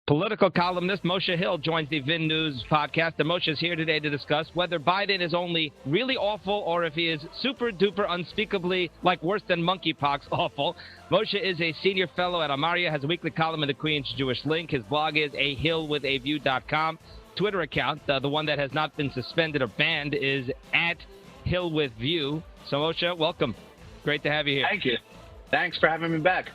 Political columnist Moshe Hill joins the VIN News podcast, and Moshe is here today to discuss whether Biden is only really awful or if he is super duper unspeakably, like worse than monkeypox, awful. Moshe is a senior fellow at Amaria, has a weekly column in the Queen's Jewish Link. His blog is ahillwithaview.com. Twitter account, the one that has not been suspended or banned, is at hillwithview. So Moshe, welcome. Great to have you here. Thank you. Thanks for having me back.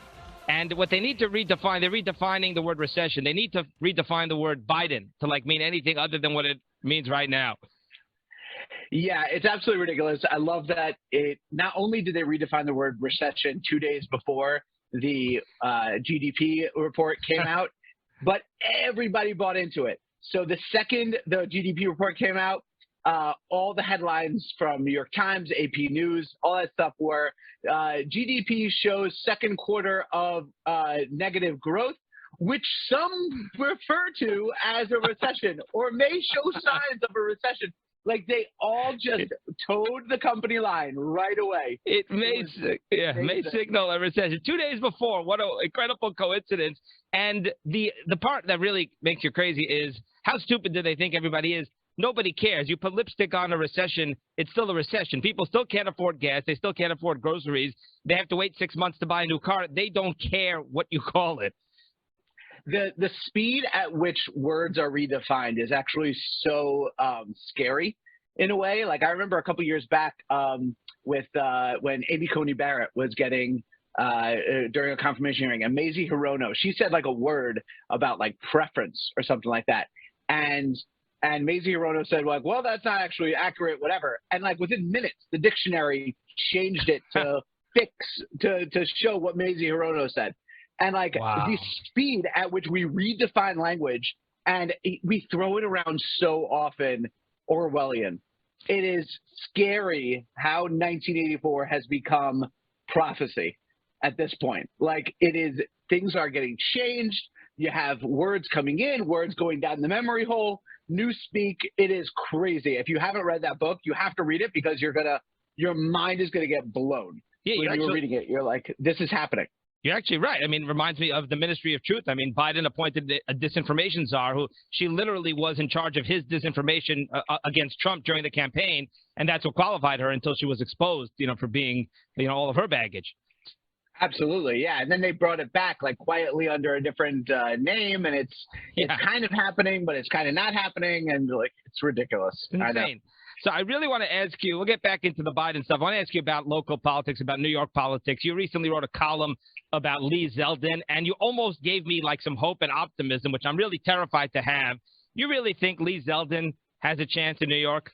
And what they need to redefine, they're redefining the word recession. They need to redefine the word Biden to mean anything other than what it means right now. Yeah, it's absolutely ridiculous. I love that not only did they redefine the word recession 2 days before the GDP report came out, but everybody bought into it. So the second the GDP report came out, all the headlines from New York Times, AP News, all that stuff were GDP shows second quarter of negative growth, which some refer to as a recession or may show signs of a recession. Like they all just towed the company line right away. It may signal a recession. 2 days before, what an incredible coincidence. And the part that really makes you crazy is how stupid do they think everybody is? Nobody cares. You put lipstick on a recession, it's still a recession. People still can't afford gas. They still can't afford groceries. They have to wait 6 months to buy a new car. They don't care what you call it. The speed at which words are redefined is actually so scary in a way. Like I remember a couple years back with when Amy Coney Barrett was getting during a confirmation hearing, and Mazie Hirono, she said like a word about like preference or something like that. And Mazie Hirono said, like, well, that's not actually accurate, whatever. And like within minutes, the dictionary changed it to show what Mazie Hirono said. And like the speed at which we redefine language and we throw it around so often, Orwellian. It is scary how 1984 has become prophecy at this point. Like it is, things are getting changed. You have words coming in, words going down the memory hole. Newspeak, it is crazy. If you haven't read that book, you have to read it because your mind is gonna get blown. Yeah, when you're reading it, you're like, this is happening. You're actually right. I mean, it reminds me of the Ministry of Truth. I mean, Biden appointed a disinformation czar who she literally was in charge of his disinformation against Trump during the campaign, and that's what qualified her until she was exposed, for being, all of her baggage. Absolutely, yeah. And then they brought it back like quietly under a different name, and it's kind of happening, but it's kind of not happening, and like it's ridiculous. It's insane. So I really want to ask you, we'll get back into the Biden stuff. I want to ask you about local politics, about New York politics. You recently wrote a column about Lee Zeldin, and you almost gave me like some hope and optimism, which I'm really terrified to have. You really think Lee Zeldin has a chance in New York?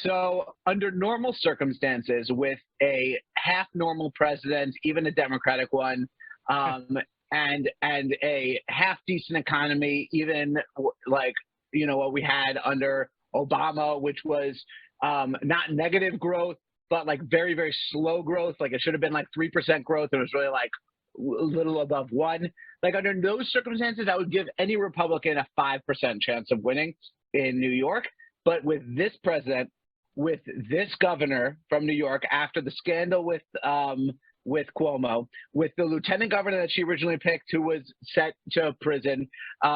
So under normal circumstances, with a half normal president, even a Democratic one, and a half decent economy, even like, what we had under Obama, which was not negative growth, but like very, very slow growth. Like it should have been like 3% growth. It was really like a little above 1. Like under those circumstances, I would give any Republican a 5% chance of winning in New York. But with this president, with this governor from New York, after the scandal with Cuomo, with the lieutenant governor that she originally picked who was sent to prison,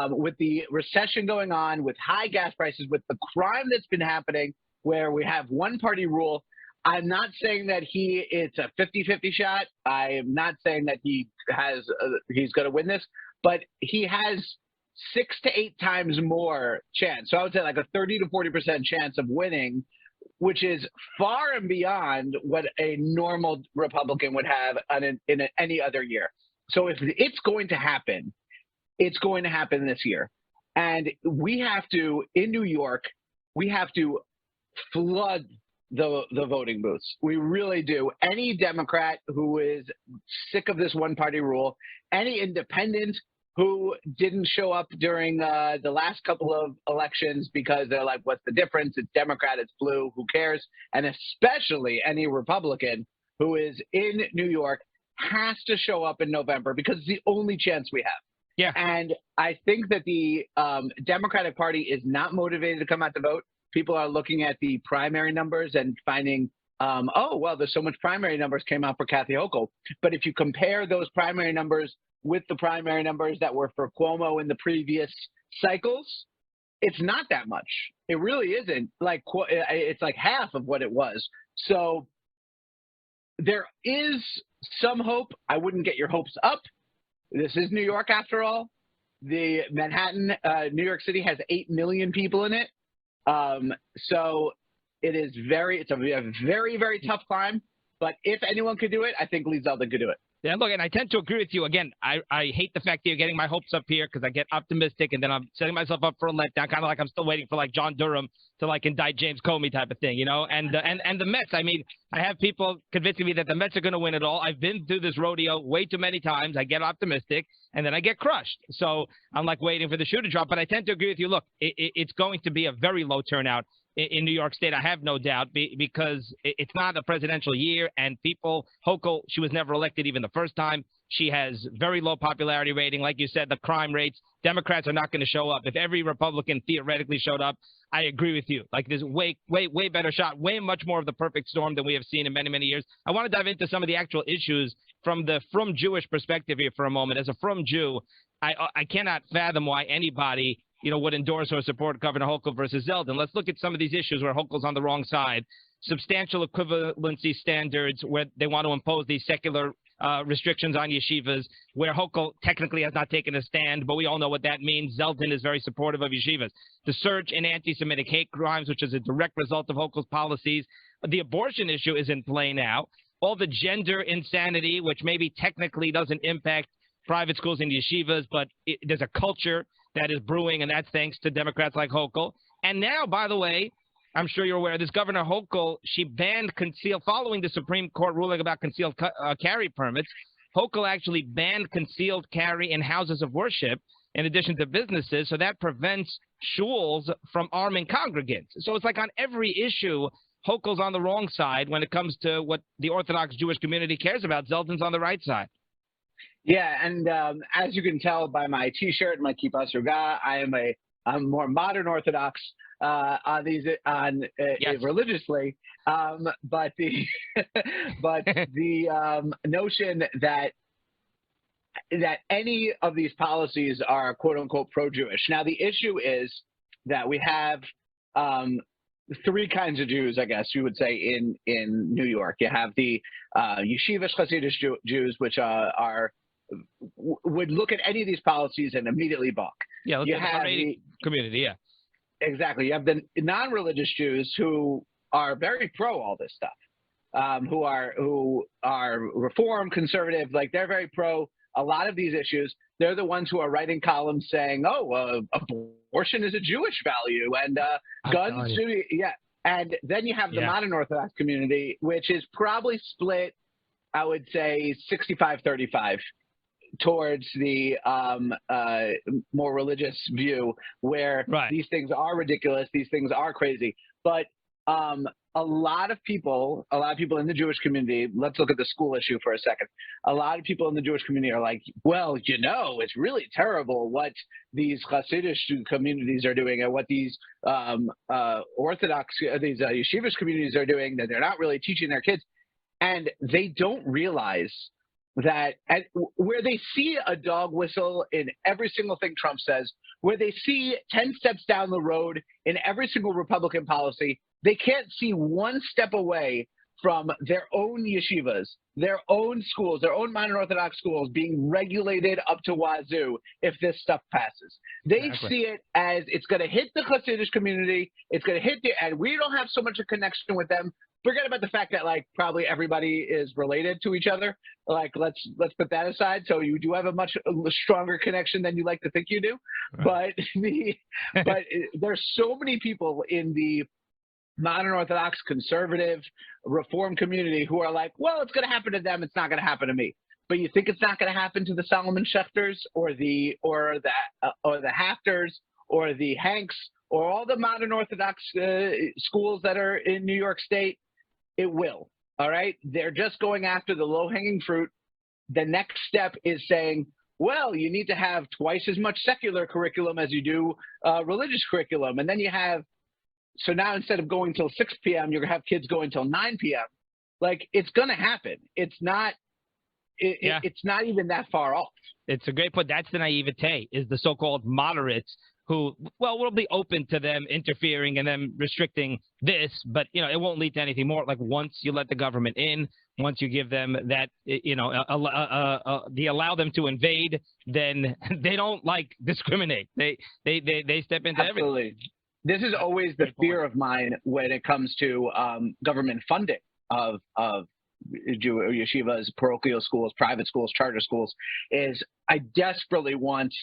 with the recession going on, with high gas prices, with the crime that's been happening where we have one-party rule, I'm not saying that it's a 50-50 shot. I am not saying that he's going to win this, but he has 6 to 8 times more chance. So I would say like a 30 to 40% chance of winning, which is far and beyond what a normal Republican would have in any other year. So if it's going to happen, it's going to happen this year. And we have to, in New York, we have to flood the voting booths. We really do. Any Democrat who is sick of this one-party rule, any independent who didn't show up during the last couple of elections because they're like, what's the difference? It's Democrat, it's blue, who cares? And especially any Republican who is in New York has to show up in November because it's the only chance we have. Yeah. And I think that the Democratic Party is not motivated to come out to vote. People are looking at the primary numbers and finding, oh, well, there's so much primary numbers came out for Kathy Hochul. But if you compare those primary numbers with the primary numbers that were for Cuomo in the previous cycles, it's not that much. It really isn't. Like, it's like half of what it was. So there is some hope. I wouldn't get your hopes up. This is New York, after all. The Manhattan, New York City has 8 million people in it. So it's a very, very tough climb. But if anyone could do it, I think Lee Zeldin could do it. Yeah, look, and I tend to agree with you. Again, I hate the fact that you're getting my hopes up here because I get optimistic and then I'm setting myself up for a letdown, kind of like I'm still waiting for like John Durham to like indict James Comey type of thing, you know? And the Mets, I mean, I have people convincing me that the Mets are going to win it all. I've been through this rodeo way too many times. I get optimistic and then I get crushed. So I'm like waiting for the shoe to drop. But I tend to agree with you. Look, it's going to be a very low turnout in New York State, I have no doubt, because it's not a presidential year, and people, Hochul, she was never elected even the first time. She has very low popularity rating. Like you said, the crime rates, Democrats are not going to show up. If every Republican theoretically showed up, I agree with you. Like, there's way better shot, way much more of the perfect storm than we have seen in many, many years. I want to dive into some of the actual issues from the Frum Jewish perspective here for a moment. As a Frum Jew, I cannot fathom why anybody would endorse or support Governor Hochul versus Zeldin. Let's look at some of these issues where Hochul's on the wrong side. Substantial equivalency standards, where they want to impose these secular restrictions on yeshivas, where Hochul technically has not taken a stand, but we all know what that means. Zeldin is very supportive of yeshivas. The surge in anti-Semitic hate crimes, which is a direct result of Hochul's policies. The abortion issue is in play now. All the gender insanity, which maybe technically doesn't impact private schools and yeshivas, but there's a culture that is brewing, and that's thanks to Democrats like Hochul. And now, by the way, I'm sure you're aware, this Governor Hochul, she banned following the Supreme Court ruling about concealed carry permits. Hochul actually banned concealed carry in houses of worship in addition to businesses, so that prevents shuls from arming congregants. So it's like on every issue, Hochul's on the wrong side when it comes to what the Orthodox Jewish community cares about. Zeldin's on the right side. Yeah, and as you can tell by my T-shirt and my kippah sruga, I'm more modern Orthodox religiously, but the notion that any of these policies are quote unquote pro-Jewish. Now the issue is that we have three kinds of Jews, I guess you would say, in New York. You have the yeshivish Hasidic Jews, which would look at any of these policies and immediately balk. Yeah, you have the community. Yeah, exactly. You have the non-religious Jews who are very pro all this stuff, who are reform, conservative, like they're very pro a lot of these issues. They're the ones who are writing columns saying, "Oh, abortion is a Jewish value," and guns should be, yeah. And then you have the modern Orthodox community, which is probably split, I would say, 65-35. Towards the more religious view, where these things are ridiculous, these things are crazy. But a lot of people in the Jewish community, let's look at the school issue for a second. A lot of people in the Jewish community are like, well, it's really terrible what these Hasidic communities are doing and what these Orthodox, these yeshivish communities are doing, that they're not really teaching their kids. And they don't realize that where they see a dog whistle in every single thing Trump says, where they see 10 steps down the road in every single Republican policy, they can't see one step away from their own yeshivas, their own schools, their own modern Orthodox schools being regulated up to wazoo if this stuff passes. They see it as it's going to hit the Hasidic community, it's going to hit and we don't have so much a connection with them. Forget about the fact that like probably everybody is related to each other. Like let's put that aside. So you do have a much stronger connection than you like to think you do. Right. But there's so many people in the modern Orthodox, conservative, reform community who are like, well, it's going to happen to them. It's not going to happen to me. But you think it's not going to happen to the Solomon Schechters or the Hafters or the Hanks or all the modern Orthodox schools that are in New York State? It will. All right. They're just going after the low hanging fruit. The next step is saying, well, you need to have twice as much secular curriculum as you do religious curriculum. And then so now instead of going till 6 p.m., you're going to have kids going till 9 p.m. Like, it's going to happen. It's not it's not even that far off. It's a great point. That's the naivete, is the so-called moderates who, well, we'll be open to them interfering and them restricting this, but, you know, it won't lead to anything more. Like, once you let the government in, once you give them that, you know, allow them to invade, then they don't, like, discriminate. They step into everything. This is always the fear of mine when it comes to government funding of yeshivas, parochial schools, private schools, charter schools, is I desperately want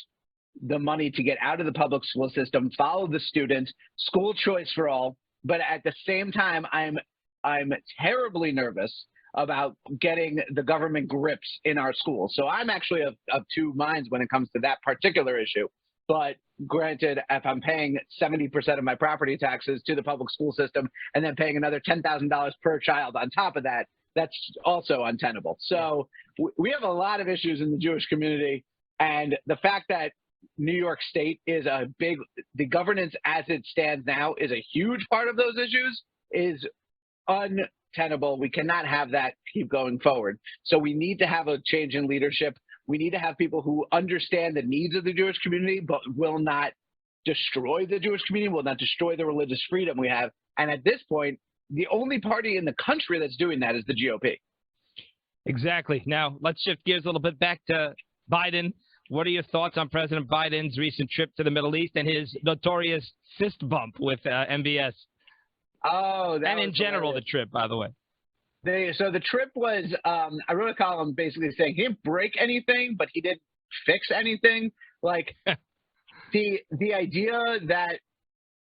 the money to get out of the public school system, follow the student, school choice for all. But at the same time, I'm terribly nervous about getting the government grips in our schools. So I'm actually of two minds when it comes to that particular issue. But granted, if I'm paying 70% of my property taxes to the public school system and then paying another $10,000 per child on top of that, that's also untenable. So we have a lot of issues in the Jewish community. And the fact that New York State is the governance as it stands now is a huge part of those issues, is untenable. We cannot have that keep going forward. So we need to have a change in leadership. We need to have people who understand the needs of the Jewish community, but will not destroy the Jewish community, will not destroy the religious freedom we have. And at this point, the only party in the country that's doing that is the GOP. Exactly. Now, let's shift gears a little bit back to Biden. What are your thoughts on President Biden's recent trip to the Middle East and his notorious fist bump with MBS? Oh, that and in general, hilarious. The trip, by the way. So the trip was, I wrote a column basically saying he didn't break anything, but he didn't fix anything. Like the idea that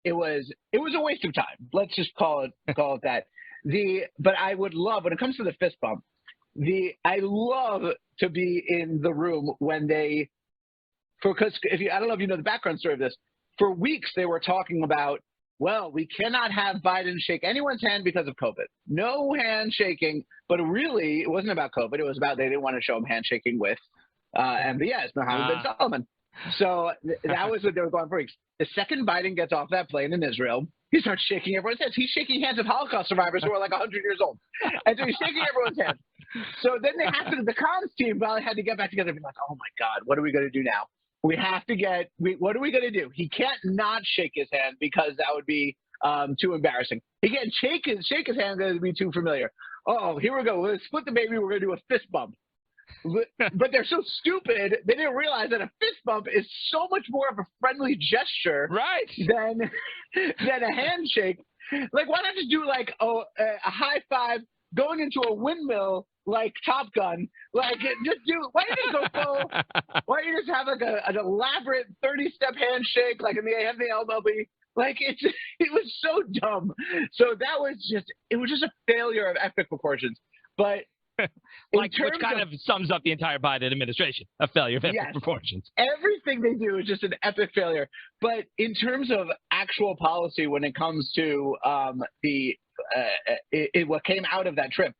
it was a waste of time. Let's just call it that. But I would love, when it comes to the fist bump, I love to be in the room when because I don't know if you know the background story of this. For weeks they were talking about, well, we cannot have Biden shake anyone's hand because of COVID. No handshaking, but really it wasn't about COVID. It was about they didn't want to show him handshaking with MBS, Mohammed bin Salman. So that was what they were going for weeks. The second Biden gets off that plane in Israel, he starts shaking everyone's hands. He's shaking hands of Holocaust survivors who are like 100 years old. And so he's shaking everyone's hands. So then the comms team probably had to get back together and be like, oh my God, what are we going to do now? We have to what are we going to do? He can't not shake his hand because that would be too embarrassing. He can't shake his hand because it would be too familiar. Oh, here we go. We'll split the baby. We're going to do a fist bump. But they're so stupid, they didn't realize that a fist bump is so much more of a friendly gesture than a handshake. Like, why not just do like a high five going into a windmill like Top Gun? Like, why don't you go full? Why don't you just have like an elaborate 30-step handshake like in the MLB? Like, it was so dumb. So that was just a failure of epic proportions. But which kind of sums up the entire Biden administration, a failure of epic proportions. Everything they do is just an epic failure. But in terms of actual policy, when it comes to what came out of that trip,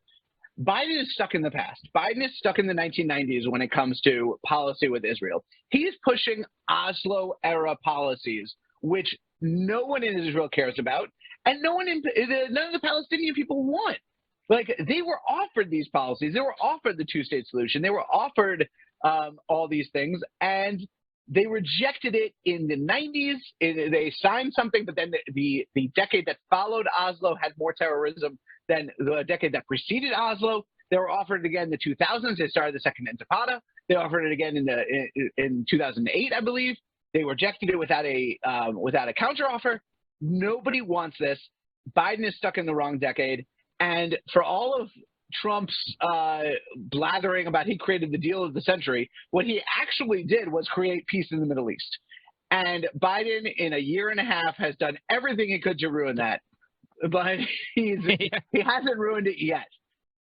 Biden is stuck in the past. Biden is stuck in the 1990s when it comes to policy with Israel. He's pushing Oslo-era policies, which no one in Israel cares about, and none of the Palestinian people want. Like, they were offered these policies. They were offered the two-state solution. They were offered all these things, and they rejected it in the 90s. They signed something, but then the decade that followed Oslo had more terrorism than the decade that preceded Oslo. They were offered it again in the 2000s. They started the Second Intifada. They offered it again in 2008, I believe. They rejected it without a counteroffer. Nobody wants this. Biden is stuck in the wrong decade. And for all of Trump's blathering about he created the deal of the century, what he actually did was create peace in the Middle East. And Biden, in a year and a half, has done everything he could to ruin that. But he hasn't ruined it yet.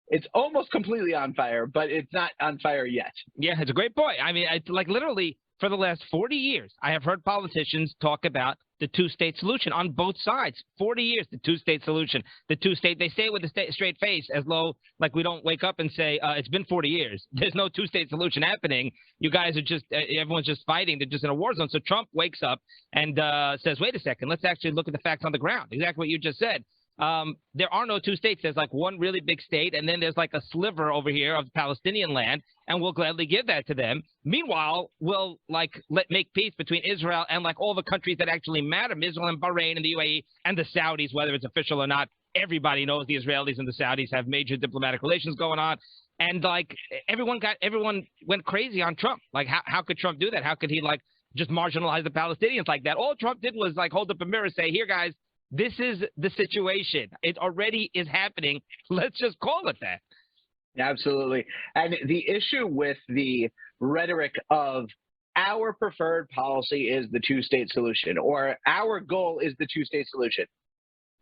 It's almost completely on fire, but it's not on fire yet. Yeah, it's a great point. I mean, it's like literally for the last 40 years, I have heard politicians talk about the two-state solution on both sides. 40 years, the two-state solution. The two-state, they say it with a straight face, as though, like, we don't wake up and say, it's been 40 years. There's no two-state solution happening. You guys are just, everyone's just fighting. They're just in a war zone. So Trump wakes up and says, wait a second, let's actually look at the facts on the ground. Exactly what you just said. there are no two states. There's like one really big state, and then there's like a sliver over here of Palestinian land, and we'll gladly give that to them. Meanwhile, we'll like make peace between Israel and like all the countries that actually matter, Israel and Bahrain and the UAE and the Saudis, whether it's official or not. Everybody knows the Israelis and the Saudis have major diplomatic relations going on. And like everyone went crazy on Trump. Like how could Trump do that? How could he like just marginalize the Palestinians like that? All Trump did was like hold up a mirror and say, here, guys, this is the situation. It already is happening. Let's just call it that. Absolutely. And the issue with the rhetoric of our preferred policy is the two-state solution, or our goal is the two-state solution.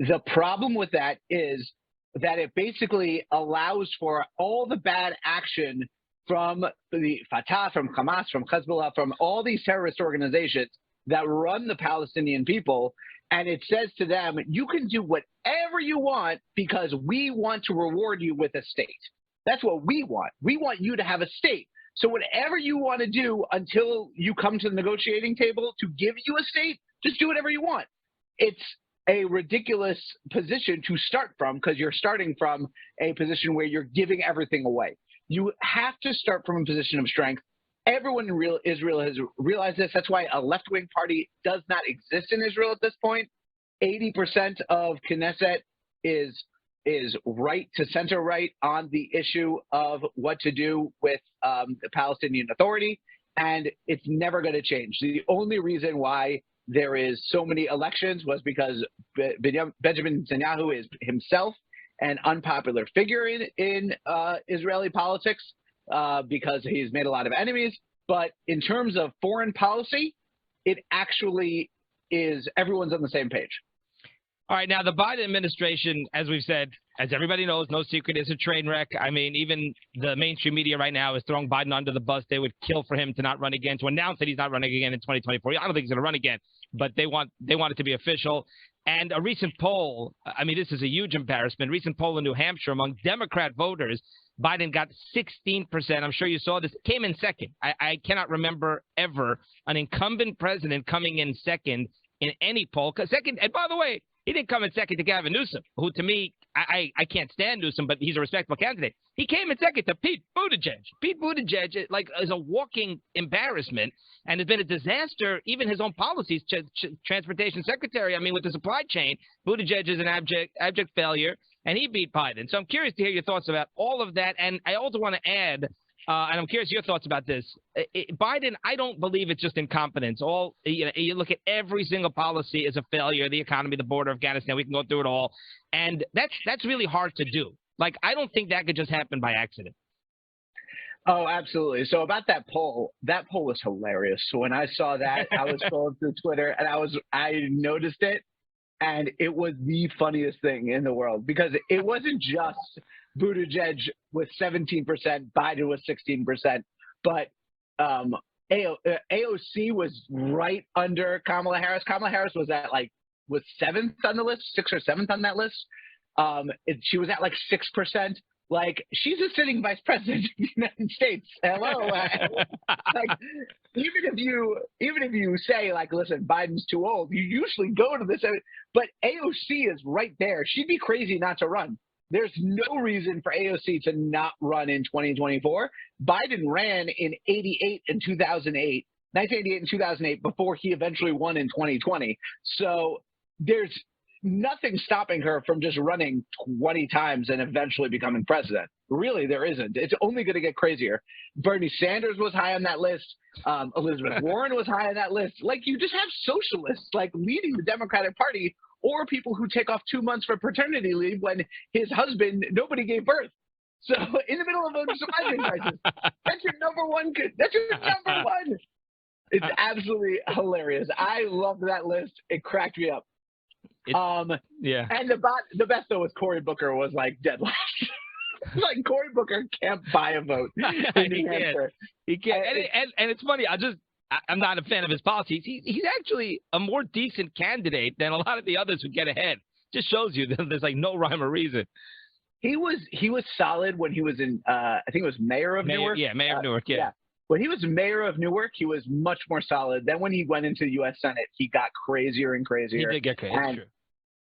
The problem with that is that it basically allows for all the bad action from the Fatah, from Hamas, from Hezbollah, from all these terrorist organizations that run the Palestinian people. And it says to them, you can do whatever you want because we want to reward you with a state. That's what we want. We want you to have a state. So whatever you want to do until you come to the negotiating table to give you a state, just do whatever you want. It's a ridiculous position to start from because you're starting from a position where you're giving everything away. You have to start from a position of strength. Everyone in Israel has realized this. That's why a left-wing party does not exist in Israel at this point. 80% of Knesset is right to center right on the issue of what to do with the Palestinian Authority, and it's never going to change. The only reason why there is so many elections was because Benjamin Netanyahu is himself an unpopular figure in Israeli politics because he's made a lot of enemies. But in terms of foreign policy, it actually is everyone's on the same page. All right. Now, the Biden administration, as we've said, as everybody knows, no secret, is a train wreck. I mean, even the mainstream media right now is throwing Biden under the bus. They would kill for him to not run again, to announce that he's not running again in 2024. I don't think he's going to run again, but they want it to be official. And a recent poll, I mean, this is a huge embarrassment. Recent poll in New Hampshire among Democrat voters, Biden got 16%. I'm sure you saw this. Came in second. I cannot remember ever an incumbent president coming in second in any poll. Second, and by the way, he didn't come in second to Gavin Newsom, who to me, I can't stand Newsom, but he's a respectable candidate. He came in second to Pete Buttigieg. Pete Buttigieg, is a walking embarrassment and has been a disaster. Even his own policies, transportation secretary, I mean, with the supply chain, Buttigieg is an abject failure, and he beat Biden. So I'm curious to hear your thoughts about all of that. And I also want to add, and I'm curious your thoughts about this. Biden, I don't believe it's just incompetence. You look at every single policy as a failure, the economy, the border, Afghanistan, we can go through it all. And that's really hard to do. Like, I don't think that could just happen by accident. Oh, absolutely. So about that poll was hilarious. So when I saw that, I was scrolling through Twitter and I noticed it. And it was the funniest thing in the world because it wasn't just Buttigieg with 17%, Biden was 16%, but AOC was right under Kamala Harris. Kamala Harris was seventh on the list, sixth or seventh on that list. She was at 6%. Like, she's a sitting vice president of the United States. Hello. Even if you say, listen, Biden's too old, you usually go to this. But AOC is right there. She'd be crazy not to run. There's no reason for AOC to not run in 2024. Biden ran in 1988 and 2008, before he eventually won in 2020. So there's nothing stopping her from just running 20 times and eventually becoming president. Really, there isn't. It's only going to get crazier. Bernie Sanders was high on that list. Elizabeth Warren was high on that list. You just have socialists leading the Democratic Party, or people who take off 2 months for paternity leave when his husband, nobody gave birth. So in the middle of a supply chain crisis, that's your number one. That's your number one. It's absolutely hilarious. I love that list. It cracked me up. Yeah. And the best though was Cory Booker was dead last. Cory Booker can't buy a vote in New Hampshire. He can't. And it's funny. I'm not a fan of his policies. He's actually a more decent candidate than a lot of the others who get ahead. Just shows you that there's no rhyme or reason. He was solid when he was in I think it was mayor of Newark. Yeah, mayor of Newark. Yeah. When he was mayor of Newark, he was much more solid. Then when he went into the U.S. Senate, he got crazier and crazier. He did get crazy. That's true.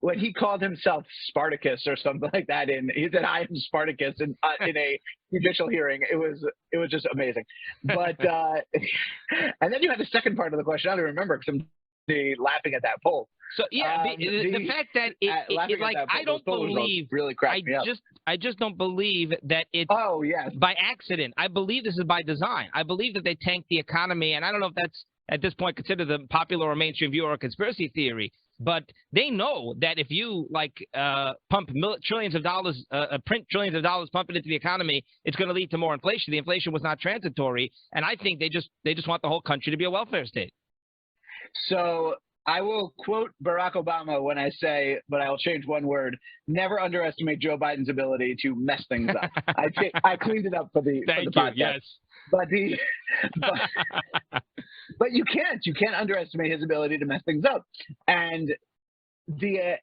when he called himself Spartacus or something like that, he said, "I am Spartacus," in a judicial hearing. It was just amazing. But and then you had the second part of the question. I don't remember because I'm laughing at that poll. So yeah, the fact that it like I don't believe really cracked me up. I just don't believe that it's yes, by accident. I believe this is by design. I believe that they tanked the economy, and I don't know if that's at this point considered the popular or mainstream view or a conspiracy theory. But they know that if you pump trillions of dollars, print trillions of dollars, pump it into the economy, it's going to lead to more inflation. The inflation was not transitory, and I think they just want the whole country to be a welfare state. So I will quote Barack Obama when I say, but I will change one word: never underestimate Joe Biden's ability to mess things up. I cleaned it up for the podcast. Yes. But you can't underestimate his ability to mess things up, and they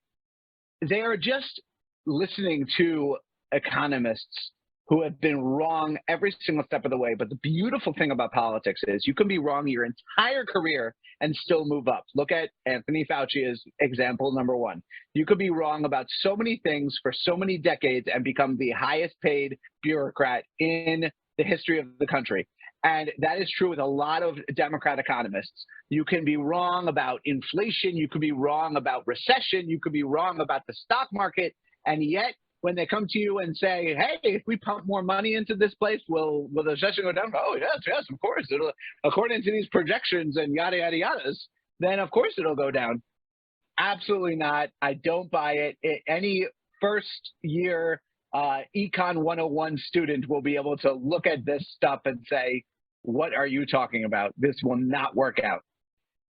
are just listening to economists who have been wrong every single step of the way. But the beautiful thing about politics is you can be wrong your entire career and still move up. Look at Anthony Fauci as example number one. You could be wrong about so many things for so many decades and become the highest paid bureaucrat in the history of the country. And that is true with a lot of Democrat economists. You can be wrong about inflation. You could be wrong about recession. You could be wrong about the stock market. And yet, when they come to you and say, hey, if we pump more money into this place, will the recession go down? Oh, yes, of course. It'll, according to these projections and yada, yada, yadas, then of course it'll go down. Absolutely not. I don't buy it. Any first year Econ 101 student will be able to look at this stuff and say, what are you talking about? This will not work out.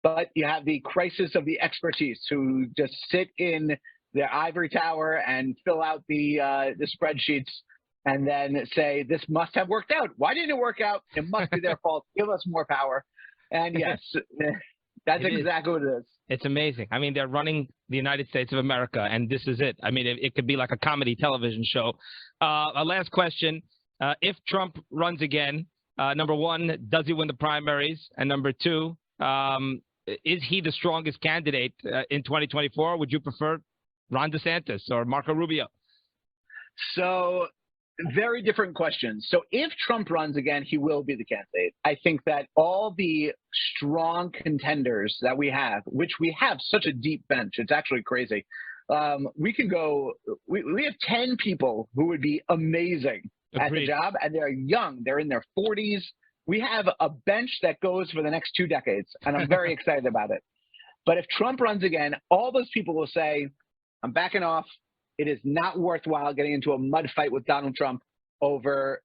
But you have the crisis of the expertise who just sit in their ivory tower and fill out the spreadsheets and then say, this must have worked out. Why didn't it work out? It must be their fault. Give us more power. And yes, that's exactly what it is. It's amazing. I mean, they're running the United States of America, and this is it. I mean, it could be like a comedy television show. A last question. If Trump runs again, number one, does he win the primaries? And number two, is he the strongest candidate in 2024? Would you prefer Ron DeSantis or Marco Rubio? So very different questions. So if Trump runs again, he will be the candidate. I think that all the strong contenders that we have, which we have such a deep bench, it's actually crazy. We can go, we have 10 people who would be amazing at the job, and they're young. They're in their 40s. We have a bench that goes for the next 2 decades, and I'm very excited about it. But if Trump runs again, all those people will say, I'm backing off. It is not worthwhile getting into a mud fight with Donald Trump over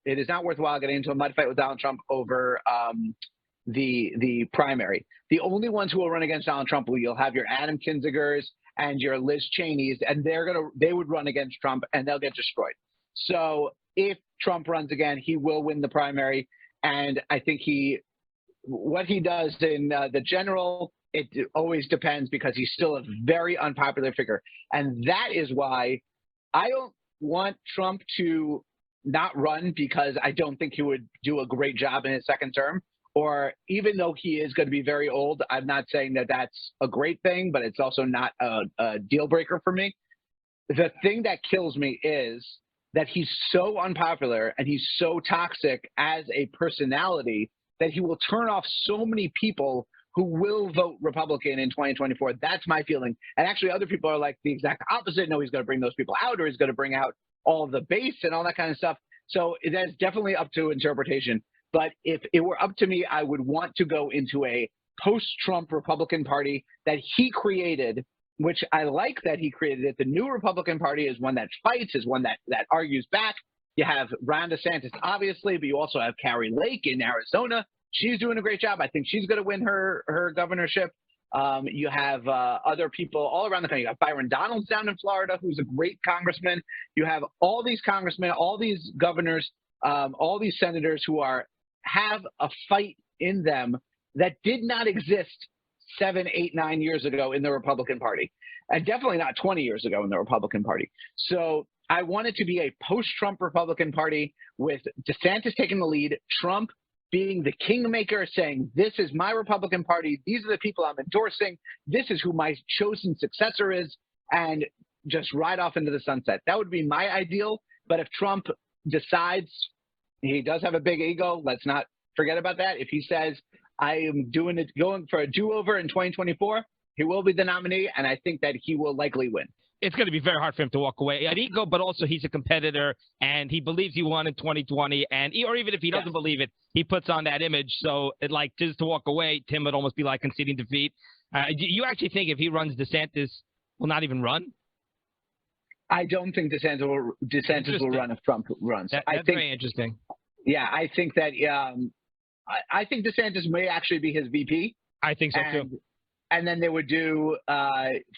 the primary. The only ones who will run against Donald Trump you'll have your Adam Kinzigers and your Liz Cheneys, and they would run against Trump and they'll get destroyed. So if Trump runs again, he will win the primary. And I think what he does in the general, it always depends because he's still a very unpopular figure. And that is why I don't want Trump to not run, because I don't think he would do a great job in his second term. Or even though he is going to be very old, I'm not saying that that's a great thing, but it's also not a deal breaker for me. The thing that kills me is that he's so unpopular and he's so toxic as a personality that he will turn off so many people who will vote Republican in 2024. That's my feeling. And actually other people are like the exact opposite. No, he's going to bring those people out, or he's going to bring out all of the base and all that kind of stuff. So that's definitely up to interpretation. But if it were up to me, I would want to go into a post-Trump Republican Party that he created, which I like that he created it. The new Republican Party is one that fights, is one that argues back. You have Ron DeSantis, obviously, but you also have Carrie Lake in Arizona. She's doing a great job. I think she's going to win her governorship. You have other people all around the country. You have Byron Donalds down in Florida, who's a great congressman. You have all these congressmen, all these governors, all these senators who have a fight in them that did not exist 7, 8, 9 years ago in the Republican Party, and definitely not 20 years ago in the Republican Party. So I want it to be a post-Trump Republican Party with DeSantis taking the lead, Trump being the kingmaker, saying, this is my Republican Party. These are the people I'm endorsing. This is who my chosen successor is. and just ride off into the sunset. That would be my ideal. But if Trump decides he does have a big ego, let's not forget about that. If he says, I am going for a do-over in 2024, he will be the nominee, and I think that he will likely win. It's going to be very hard for him to walk away. An ego, but also he's a competitor, and he believes he won in 2020, or even if he doesn't believe it, he puts on that image. So, just to walk away, Tim, would almost be like conceding defeat. Do you actually think if he runs, DeSantis will not even run? I don't think DeSantis will run if Trump runs. That's very interesting. Yeah, I think that I think DeSantis may actually be his VP. I think so too. And then they would do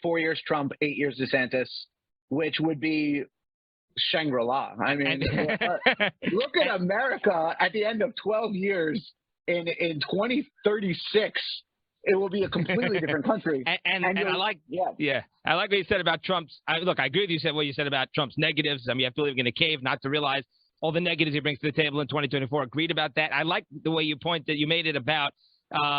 4 years Trump, 8 years DeSantis, which would be Shangri-La. I mean, look at America at the end of 12 years in 2036. It will be a completely different country. And I like, I like what you said about Trump's. Look, I agree with what you said about Trump's negatives. I mean, you have to live in a cave not to realize all the negatives he brings to the table in 2024. Agreed about that. I like the way you made it about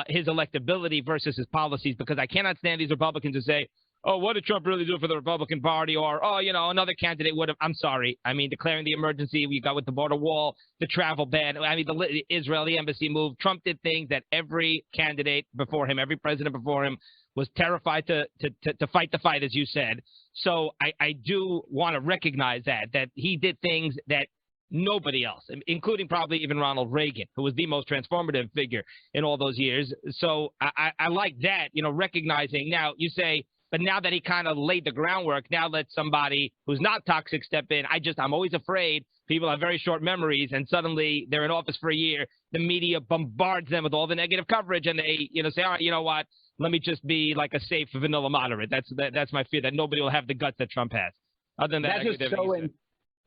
his electability versus his policies, because I cannot stand these Republicans who say, oh, what did Trump really do for the Republican Party? Or, oh, another candidate would have. I'm sorry. I mean, declaring the emergency we got with the border wall, the travel ban. I mean, the Israeli embassy move. Trump did things that every candidate before him, every president before him, was terrified to fight the fight, as you said. So I do want to recognize that he did things that nobody else, including probably even Ronald Reagan, who was the most transformative figure in all those years. So I like that, recognizing. Now, you say, but now that he kind of laid the groundwork, now let somebody who's not toxic step in. I'm always afraid people have very short memories, and suddenly they're in office for a year. The media bombards them with all the negative coverage, and they, say, all right, you know what? Let me just be like a safe vanilla moderate. That's my fear, that nobody will have the guts that Trump has. Other than that,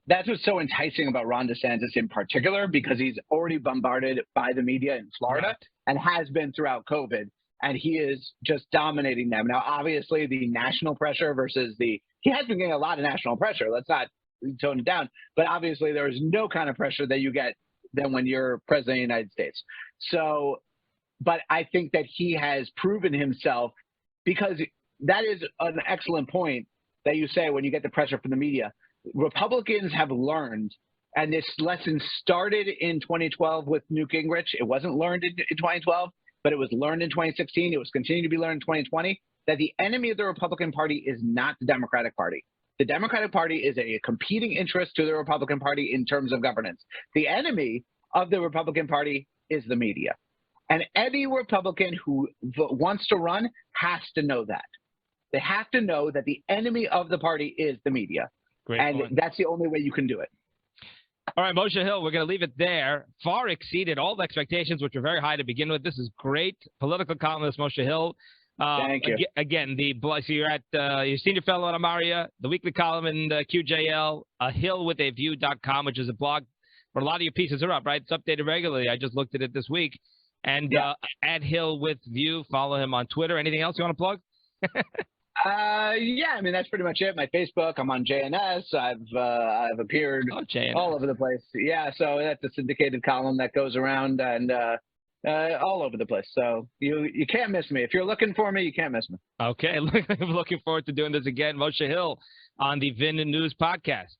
that's what's so enticing about Ron DeSantis in particular, because he's already bombarded by the media in Florida and has been throughout COVID. And he is just dominating them. Now, obviously, the national pressure versus he has been getting a lot of national pressure. Let's not tone it down. But obviously, there is no kind of pressure that you get than when you're president of the United States. So, but I think that he has proven himself, because that is an excellent point that you say when you get the pressure from the media. Republicans have learned, and this lesson started in 2012 with Newt Gingrich. It wasn't learned in 2012. But it was learned in 2016. It was continuing to be learned in 2020, that the enemy of the Republican Party is not the Democratic Party. The Democratic Party is a competing interest to the Republican Party in terms of governance. The enemy of the Republican Party is the media. And any Republican who wants to run has to know that. They have to know that the enemy of the party is the media. Great point. That's the only way you can do it. All right, Moshe Hill, we're going to leave it there. Far exceeded all the expectations, which were very high to begin with. This is great. Political columnist Moshe Hill. Thank you. Again, so you're at your senior fellow at Amaria, the weekly column in QJL, hillwithaview.com, which is a blog where a lot of your pieces are up, right? It's updated regularly. I just looked at it this week. And at Hill with View, follow him on Twitter. Anything else you want to plug? I mean, that's pretty much it. My Facebook, I'm on JNS. I've appeared all over the place. Yeah, so that's a syndicated column that goes around and all over the place. So you can't miss me. If you're looking for me, you can't miss me. Okay, I'm looking forward to doing this again. Moshe Hill on the Vin News podcast.